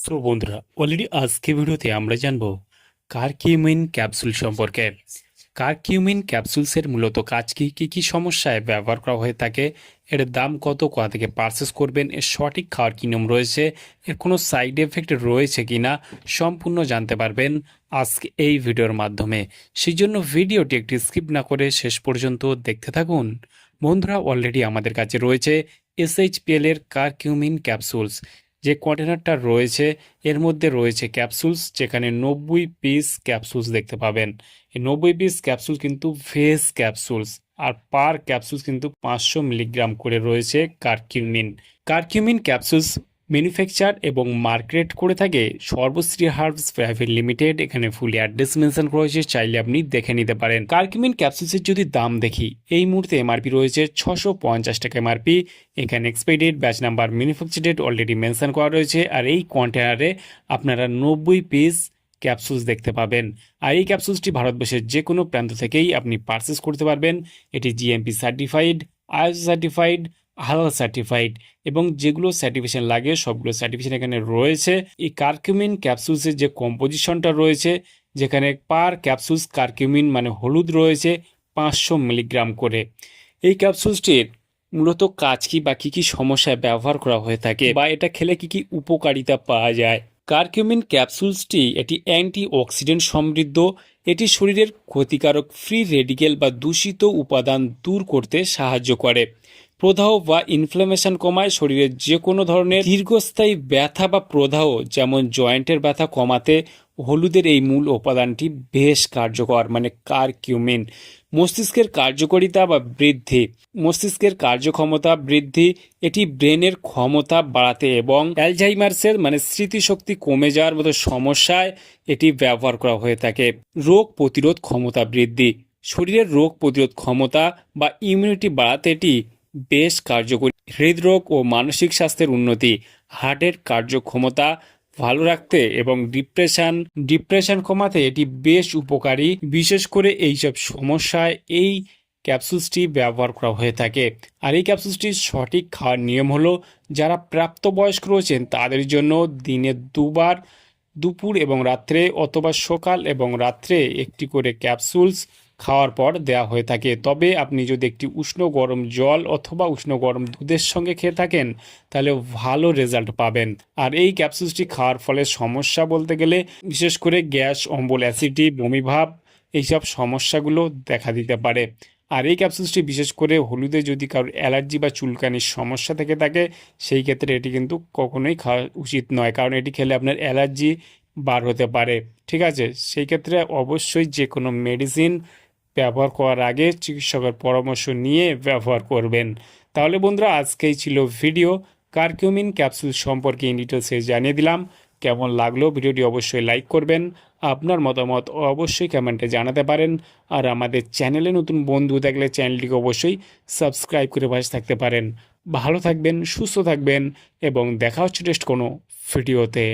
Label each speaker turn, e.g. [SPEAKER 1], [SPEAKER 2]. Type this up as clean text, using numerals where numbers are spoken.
[SPEAKER 1] So বন্ধুরা, already আজকে ভিডিওতে আমরা জানবো কারকিউমিন ক্যাপসুল সম্পর্কে। কারকিউমিন ক্যাপসুলসের মূলত কাজ কি, কি কি সমস্যায় ব্যবহার করা হয়ে থাকে, এর দাম কত, কোথা থেকে পারচেস করবেন, এর সঠিক খাওয়ার কী নিয়ম রয়েছে, এর কোনো সাইড এফেক্ট রয়েছে কি না, সম্পূর্ণ জানতে পারবেন আজকে এই ভিডিওর মাধ্যমে। সেই জন্য ভিডিওটি একটি স্কিপ না করে শেষ পর্যন্ত দেখতে থাকুন। বন্ধুরা, অলরেডি আমাদের কাছে রয়েছে SHPL এর কারকিউমিন ক্যাপসুলস। যে কন্টেনারটা রয়েছে এর মধ্যে রয়েছে ক্যাপসুলস, যেখানে 90 পিস ক্যাপসুলস দেখতে পাবেন। এই 90 পিস ক্যাপসুল কিন্তু ভেজ ক্যাপসুলস, আর পার ক্যাপসুলস কিন্তু 500 মিলিগ্রাম করে রয়েছে কারকিউমিন। কারকিউমিন ক্যাপসুলস ম্যানুফ্যাকচার এবং মার্কেট করে থাকে সর্বশ্রী হার্বস প্রাইভেট লিমিটেড। এখানে ফুল অ্যাড্রেস মেনশন করেছে, চাইলে আপনি দেখে নিতে পারেন। কারকিউমিন ক্যাপসুলসের যদি দাম দেখি, এই মুহূর্তে এমআরপি রয়েছে 650 টাকা এমআরপি। এখানে expiry date, batch number, manufacture date already mention করা রয়েছে। আর এই কন্টেনারে আপনারা 90 পিস ক্যাপসুলস দেখতে পাবেন। আর এই ক্যাপসুলসটি ভারতবর্ষের যে কোনো প্রান্ত থেকেই আপনি পারচেস করতে পারবেন। এটি জিএমপি সার্টিফাইড, আইএসও সার্টিফাইড, হালাল সার্টিফাইড, এবং যেগুলো সার্টিফিকেশন লাগে সবগুলো সার্টিফিকেশন এখানে রয়েছে। এই কারকিউমিন ক্যাপসুলসের যে কম্পোজিশনটা রয়েছে, যেখানে পার ক্যাপসুলস কারকিউমিন মানে হলুদ রয়েছে 500 মিলিগ্রাম করে। এই ক্যাপসুলসটির মূলত কাজ কি বা কী কী সমস্যায় ব্যবহার করা হয়ে থাকে, বা এটা খেলে কি কি উপকারিতা পাওয়া যায়। কারকিউমিন ক্যাপসুলসটি এটি অ্যান্টি অক্সিডেন্ট সমৃদ্ধ। এটি শরীরের ক্ষতিকারক ফ্রি রেডিকেল বা দূষিত উপাদান দূর করতে সাহায্য করে। প্রদাহ বা ইনফ্লামেশন কমায়। শরীরের যে কোনো ধরনের দীর্ঘস্থায়ী ব্যথা বা প্রদাহ, যেমন জয়েন্টের ব্যথা কমাতে হলুদের এই মূল উপাদানটি বেশ কার্যকর, মানে কারকিউমিন। মস্তিষ্কের কার্যকারিতা বা বৃদ্ধি, মস্তিষ্কের কার্যক্ষমতা বৃদ্ধি। এটি ব্রেনের ক্ষমতা বাড়াতে এবং অ্যালঝাইমার্সের মানে স্মৃতিশক্তি কমে যাওয়ার মতো সমস্যায় এটি ব্যবহার করা হয়ে থাকে। রোগ প্রতিরোধ ক্ষমতা বৃদ্ধি, শরীরের রোগ প্রতিরোধ ক্ষমতা বা ইমিউনিটি বাড়াতে এটি বেশ কার্যকরী। হৃদরোগ ও মানসিক স্বাস্থ্যের উন্নতি, হার্টের কার্যক্ষমতা ভালো রাখতে এবং ডিপ্রেশন কমাতে এটি বেশ উপকারী। বিশেষ করে এইসব সমস্যায় এই ক্যাপসুলসটি ব্যবহার করা হয়ে থাকে। আর এই ক্যাপসুলসটির সঠিক খাওয়ার নিয়ম হলো, যারা প্রাপ্তবয়স্ক রয়েছেন তাদের জন্য দিনে 2বার, দুপুর এবং রাত্রে, অথবা সকাল এবং রাত্রে একটি করে ক্যাপসুলস খাওয়ার পর দেওয়া হয়ে থাকে। তবে আপনি যদি একটি উষ্ণ গরম জল অথবা উষ্ণ গরম দুধের সঙ্গে খেয়ে থাকেন, তাহলে ভালো রেজাল্ট পাবেন। আর এই ক্যাপসুলসটি খাওয়ার ফলে সমস্যা বলতে গেলে বিশেষ করে গ্যাস, অম্বল, অ্যাসিডিটি, বমিভাব, এইসব সমস্যাগুলো দেখা দিতে পারে। আর এই ক্যাপসুলসটি বিশেষ করে হলুদে যদি কারোর অ্যালার্জি বা চুলকানির সমস্যা থেকে থাকে, সেই ক্ষেত্রে এটি কিন্তু কখনোই খাওয়া উচিত নয়, কারণ এটি খেলে আপনার অ্যালার্জি বার হতে পারে। ঠিক আছে, সেই ক্ষেত্রে অবশ্যই যে কোনো মেডিসিন ব্যবহার করার আগে চিকিৎসকের পরামর্শ নিয়ে ব্যবহার করবেন। তাহলে বন্ধুরা, আজকেই ছিল ভিডিও। কারকিউমিন ক্যাপসুল সম্পর্কে ইন ডিটেলসে জানিয়ে দিলাম। কেমন লাগলো ভিডিওটি অবশ্যই লাইক করবেন, আপনার মতামত অবশ্যই কমেন্টে জানাতে পারেন। আর আমাদের চ্যানেলে নতুন বন্ধু থাকলে চ্যানেলটিকে অবশ্যই সাবস্ক্রাইব করে পাশে থাকতে পারেন। ভালো থাকবেন, সুস্থ থাকবেন, এবং দেখা হচ্ছে নেক্সট কোনো ভিডিওতে।